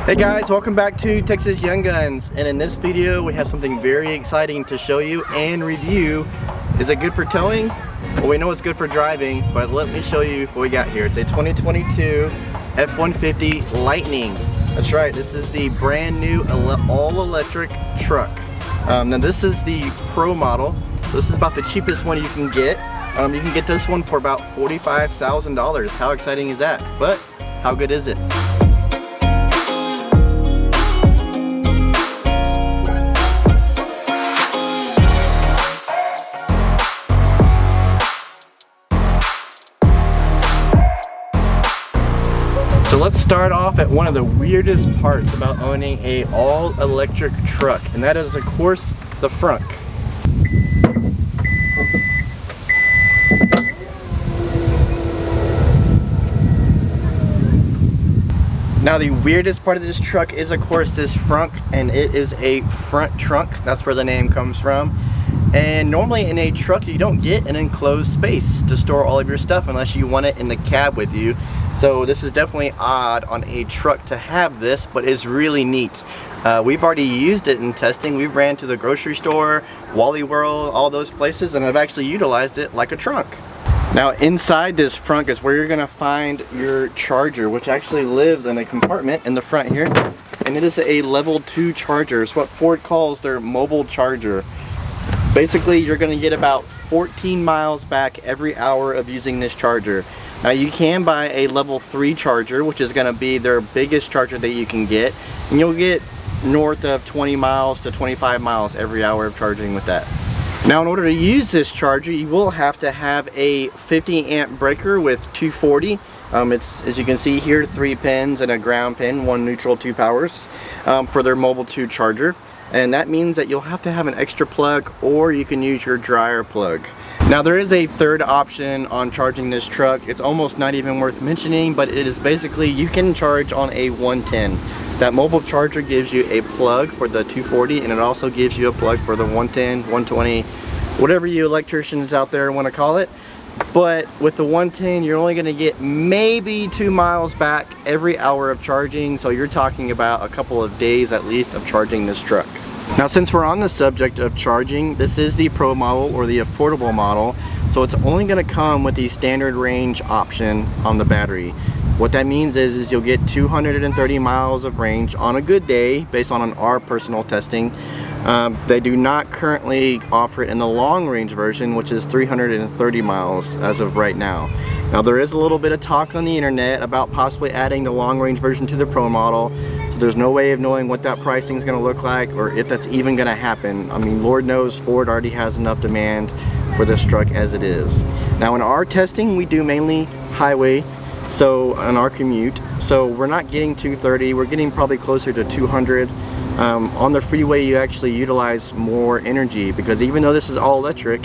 Hey guys, welcome back to Texas Young Guns, and in this video we have something very exciting to show you and review. Is it good for towing? Well, we know it's good for driving, but let me show you what we got here. It's a 2022 F-150 Lightning. That's right, this is the brand new all-electric truck. Now this is the Pro model. This is about the cheapest one you can get. You can get this one for about $45,000. How exciting is that? But how good is it? So let's start off at one of the weirdest parts about owning a all-electric truck, and that is of course the frunk. Now the weirdest part of this truck is of course this frunk, and it is a front trunk. That's where the name comes from. And normally in a truck you don't get an enclosed space to store all of your stuff unless you want it in the cab with you. So this is definitely odd on a truck to have this, but it's really neat. We've already used it in testing. We've ran to the grocery store, Wally World, all those places, and I've actually utilized it like a trunk. Now inside this frunk is where you're gonna find your charger, which actually lives in a compartment in the front here. And it is a level 2 charger. It's what Ford calls their mobile charger. Basically, you're gonna get about 14 miles back every hour of using this charger. Now you can buy a level 3 charger, which is gonna be their biggest charger that you can get. And you'll get north of 20 miles to 25 miles every hour of charging with that. Now in order to use this charger, you will have to have a 50 amp breaker with 240. It's, as you can see here, 3 pins and a ground pin, 1 neutral, 2 powers, for their mobile 2 charger. And that means that you'll have to have an extra plug, or you can use your dryer plug. Now there is a third option on charging this truck. It's almost not even worth mentioning, but it is basically you can charge on a 110. That mobile charger gives you a plug for the 240, and it also gives you a plug for the 110, 120, whatever you electricians out there want to call it. But with the 110, you're only going to get maybe 2 miles back every hour of charging, so you're talking about a couple of days at least of charging this truck. Now since we're on the subject of charging, this is the Pro model, or the affordable model, so it's only going to come with the standard range option on the battery. What that means is you'll get 230 miles of range on a good day based on our personal testing. They do not currently offer it in the long range version, which is 330 miles as of right now. Now there is a little bit of talk on the internet about possibly adding the long range version to the Pro model. So there's no way of knowing what that pricing is going to look like, or if that's even going to happen. I mean, Lord knows Ford already has enough demand for this truck as it is. Now in our testing, we do mainly highway, so on our commute, so we're not getting 230, we're getting probably closer to 200. On the freeway you actually utilize more energy, because even though this is all electric,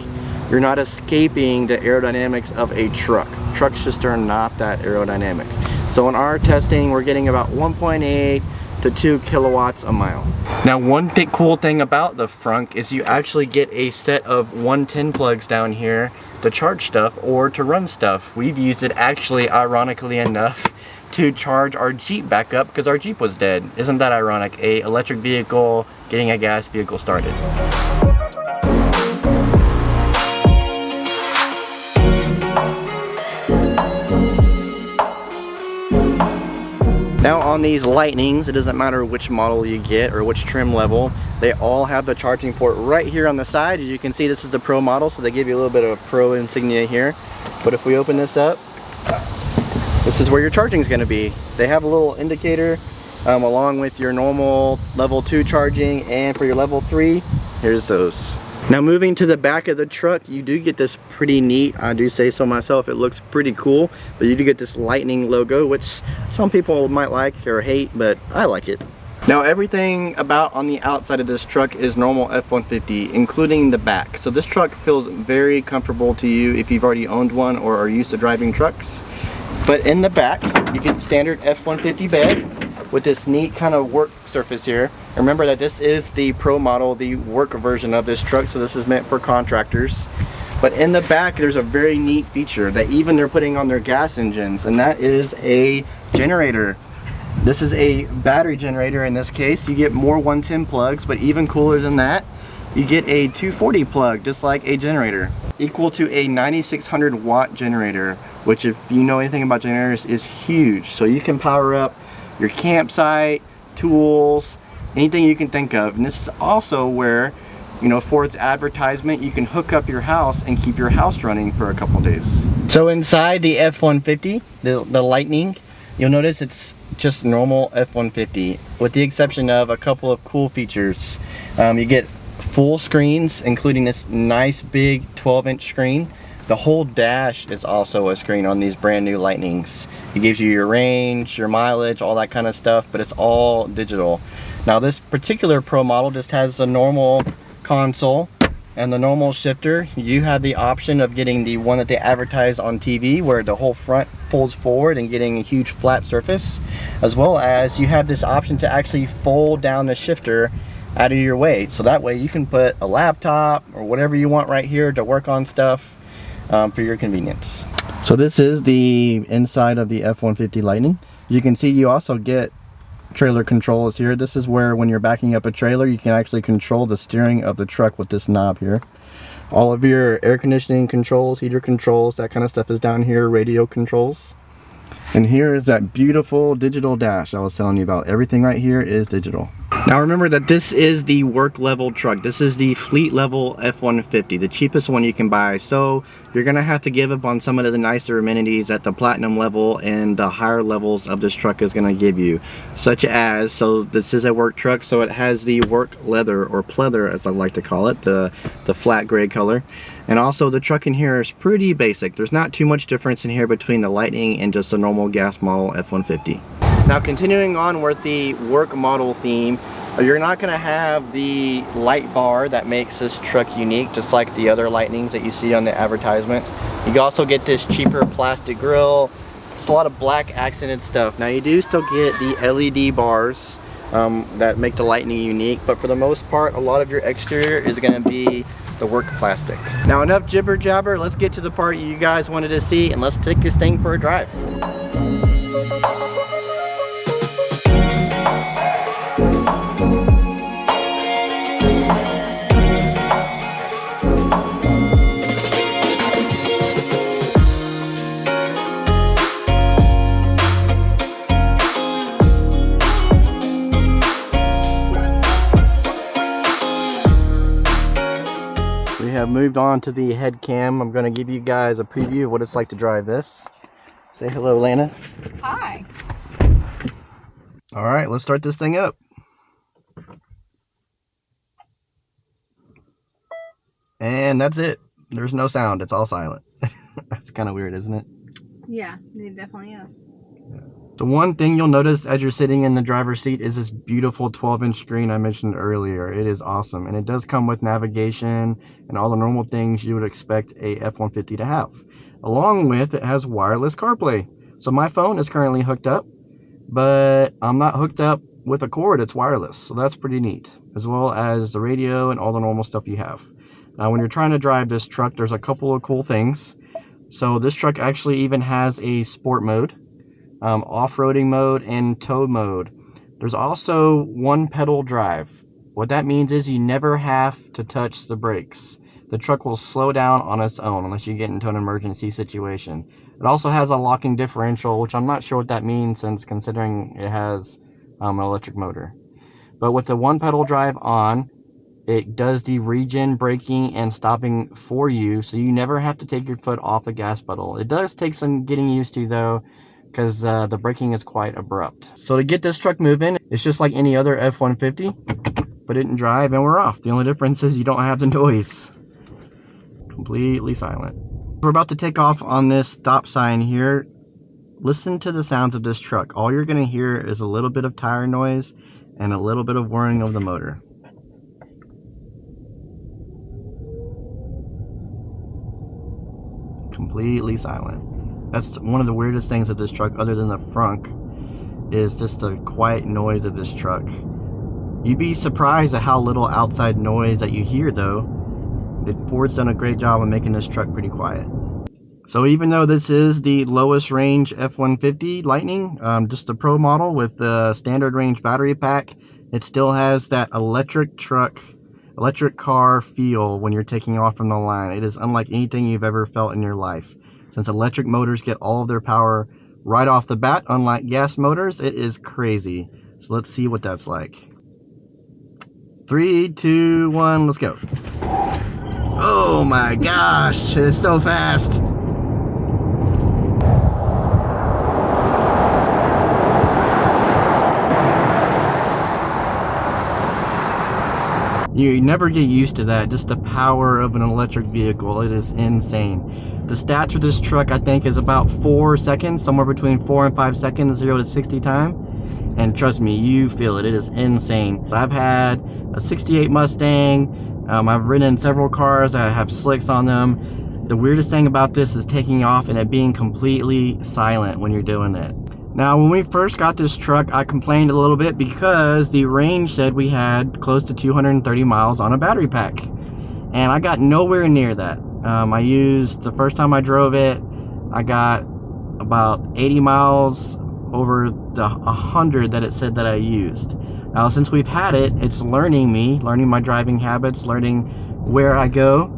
you're not escaping the aerodynamics of a truck. Trucks just are not that aerodynamic. So in our testing, we're getting about 1.8 to 2 kilowatts a mile. Now one cool thing about the frunk is you actually get a set of 110 plugs down here to charge stuff or to run stuff. We've used it actually, ironically enough, to charge our Jeep back up because our Jeep was dead. Isn't that ironic? A electric vehicle getting a gas vehicle started. Now on these Lightnings, it doesn't matter which model you get or which trim level, they all have the charging port right here on the side. As you can see, this is the Pro model, so they give you a little bit of Pro insignia here. But if we open this up, this is where your charging is going to be. They have a little indicator along with your normal level 2 charging, and for your level 3, here's those. Now moving to the back of the truck, you do get this pretty neat, I do say so myself, it looks pretty cool, but you do get this Lightning logo, which some people might like or hate, but I like it. Now everything about on the outside of this truck is normal F-150, including the back. So this truck feels very comfortable to you if you've already owned one or are used to driving trucks. But in the back, you get standard F-150 bed with this neat kind of work surface here. Remember that this is the Pro model, the work version of this truck, so this is meant for contractors. But in the back, there's a very neat feature that even they're putting on their gas engines, and that is a generator. This is a battery generator. In this case, you get more 110 plugs, but even cooler than that, you get a 240 plug, just like a generator, equal to a 9600 watt generator, which, if you know anything about generators, is huge. So you can power up your campsite, tools, anything you can think of. And this is also where, you know, for its advertisement, you can hook up your house and keep your house running for a couple days. So inside the F-150, the Lightning, you'll notice it's just normal F-150, with the exception of a couple of cool features. You get full screens, including this nice big 12-inch screen. The whole dash is also a screen on these brand new Lightnings. It gives you your range, your mileage, all that kind of stuff, but it's all digital. Now this particular Pro model just has the normal console and the normal shifter. You have the option of getting the one that they advertise on TV, where the whole front pulls forward and getting a huge flat surface, as well as you have this option to actually fold down the shifter out of your way, so that way you can put a laptop or whatever you want right here to work on stuff for your convenience. So this is the inside of the F-150 Lightning. You can see you also get trailer controls here. This is where, when you're backing up a trailer, you can actually control the steering of the truck with this knob here. All of your air conditioning controls, heater controls, that kind of stuff is down here, radio controls. And here is that beautiful digital dash I was telling you about. Everything right here is digital. Now remember that this is the work level truck. This is the fleet level F-150, the cheapest one you can buy. So you're gonna have to give up on some of the nicer amenities that the platinum level and the higher levels of this truck is gonna give you. Such as, so this is a work truck, so it has the work leather, or pleather as I like to call it, the flat gray color. And also the truck in here is pretty basic. There's not too much difference in here between the Lightning and just a normal gas model F-150. Now continuing on with the work model theme, you're not going to have the light bar that makes this truck unique, just like the other Lightnings that you see on the advertisements. You can also get this cheaper plastic grille. It's a lot of black accented stuff. Now you do still get the LED bars that make the Lightning unique, but for the most part, a lot of your exterior is going to be the work plastic. Now enough jibber jabber, let's get to the part you guys wanted to see, and let's take this thing for a drive. Have moved on to the head cam. I'm going to give you guys a preview of what it's like to drive this. Say hello, Lana. Hi. All right, let's start this thing up. And that's it. There's no sound. It's all silent. That's kind of weird, isn't it? Yeah, it definitely is. The one thing you'll notice as you're sitting in the driver's seat is this beautiful 12-inch screen I mentioned earlier. It is awesome, and it does come with navigation and all the normal things you would expect a F-150 to have. Along with, it has wireless CarPlay. So my phone is currently hooked up, but I'm not hooked up with a cord. It's wireless, so that's pretty neat, as well as the radio and all the normal stuff you have. Now when you're trying to drive this truck, there's a couple of cool things. So this truck actually even has a sport mode, off-roading mode, and tow mode. There's also one pedal drive. What that means is you never have to touch the brakes. The truck will slow down on its own unless you get into an emergency situation. It also has a locking differential, which I'm not sure what that means, since considering it has an electric motor. But with the one pedal drive on, it does the regen braking and stopping for you, so you never have to take your foot off the gas pedal. It does take some getting used to though, because the braking is quite abrupt. So to get this truck moving, it's just like any other F-150. Put it in drive and we're off. The only difference is you don't have the noise. Completely silent. We're about to take off on this stop sign here. Listen to the sounds of this truck. All you're going to hear is a little bit of tire noise and a little bit of whirring of the motor. Completely silent. That's one of the weirdest things of this truck, other than the frunk, is just the quiet noise of this truck. You'd be surprised at how little outside noise that you hear though. Ford's done a great job of making this truck pretty quiet. So even though this is the lowest range F-150 Lightning, just a pro model with the standard range battery pack, it still has that electric car feel when you're taking off from the line. It is unlike anything you've ever felt in your life. Since electric motors get all of their power right off the bat, unlike gas motors, it is crazy. So let's see what that's like. 3, 2, 1, let's go. Oh my gosh, it is so fast. You never get used to that, just the power of an electric vehicle. It is insane. The stats for this truck, I think, is about 4 seconds, somewhere between 4 and 5 seconds, 0 to 60 time. And trust me, you feel it. It is insane. I've had a 68 Mustang. I've ridden in several cars that have slicks on them. The weirdest thing about this is taking off and it being completely silent when you're doing it. Now, when we first got this truck, I complained a little bit because the range said we had close to 230 miles on a battery pack. And I got nowhere near that. The first time I drove it, I got about 80 miles over the 100 that it said that I used. Now, since we've had it, it's learning my driving habits, learning where I go.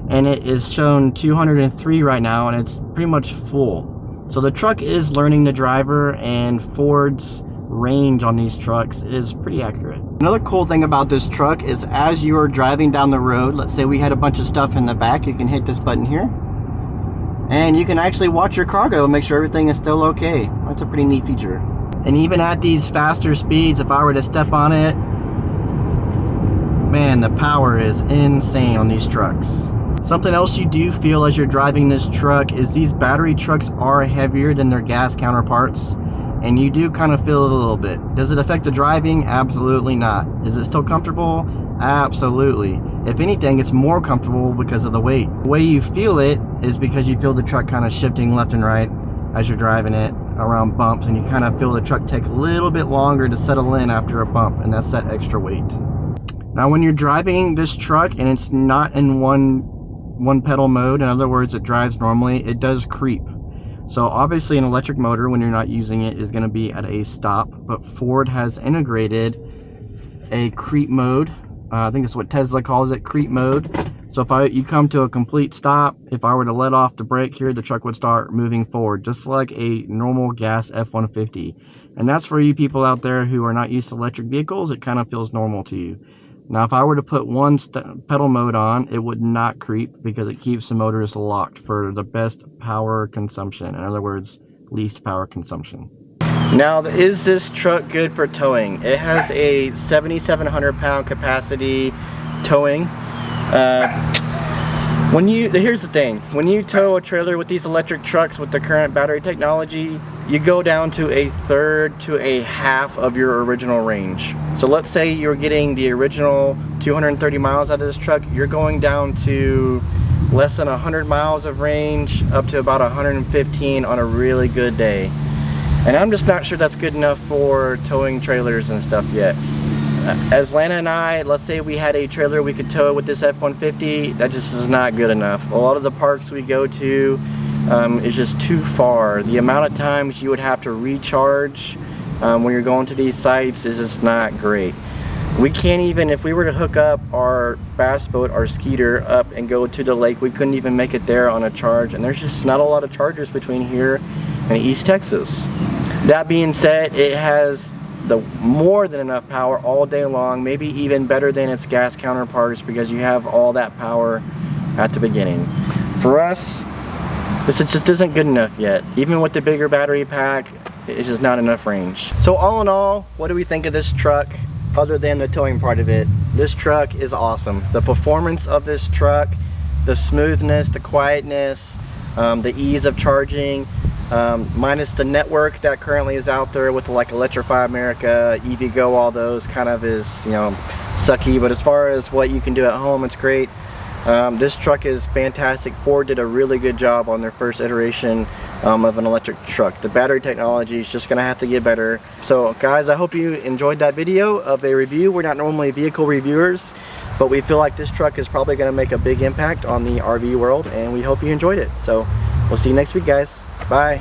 And it is shown 203 right now, and it's pretty much full. So the truck is learning the driver, and Ford's range on these trucks is pretty accurate. Another cool thing about this truck is as you are driving down the road, let's say we had a bunch of stuff in the back, you can hit this button here and you can actually watch your cargo and make sure everything is still okay. That's a pretty neat feature. And even at these faster speeds, if I were to step on it, man, the power is insane on these trucks. Something else you do feel as you're driving this truck is these battery trucks are heavier than their gas counterparts, and you do kind of feel it a little bit. Does it affect the driving? Absolutely not. Is it still comfortable? Absolutely. If anything, it's more comfortable because of the weight. The way you feel it is because you feel the truck kind of shifting left and right as you're driving it around bumps, and you kind of feel the truck take a little bit longer to settle in after a bump, and that's that extra weight. Now, when you're driving this truck and it's not in one pedal mode, in other words, it drives normally, it does creep. So obviously an electric motor, when you're not using it, is going to be at a stop, but Ford has integrated a creep mode. I think it's what Tesla calls it, creep mode. So if you come to a complete stop, if I were to let off the brake here, the truck would start moving forward, just like a normal gas F-150. And that's for you people out there who are not used to electric vehicles, it kind of feels normal to you. Now, if I were to put one pedal mode on, it would not creep because it keeps the motors locked for the best power consumption. In other words, least power consumption. Now, is this truck good for towing? It has a 7,700 pound capacity towing. Here's the thing, when you tow a trailer with these electric trucks with the current battery technology, you go down to a third to a half of your original range. So let's say you're getting the original 230 miles out of this truck, you're going down to less than 100 miles of range, up to about 115 on a really good day. And I'm just not sure that's good enough for towing trailers and stuff yet. As Lana and I, let's say we had a trailer we could tow with this F-150, that just is not good enough. A lot of the parks we go to is just too far. The amount of times you would have to recharge when you're going to these sites is just not great. We can't even, if we were to hook up our bass boat, our Skeeter, up and go to the lake, we couldn't even make it there on a charge, and there's just not a lot of chargers between here and East Texas. That being said, it has more than enough power all day long, maybe even better than its gas counterparts, because you have all that power at the beginning. For us, this just isn't good enough yet. Even with the bigger battery pack, it's just not enough range. So all in all, what do we think of this truck other than the towing part of it? This truck is awesome. The performance of this truck, the smoothness, the quietness, the ease of charging, minus the network that currently is out there with like Electrify America, EVgo, all those kind of is, you know, sucky. But as far as what you can do at home, it's great. This truck is fantastic. Ford did a really good job on their first iteration of an electric truck. The battery technology is just gonna have to get better. So guys, I hope you enjoyed that video of a review. We're not normally vehicle reviewers, but we feel like this truck is probably gonna make a big impact on the RV world, and we hope you enjoyed it. So We'll see you next week, guys. Bye.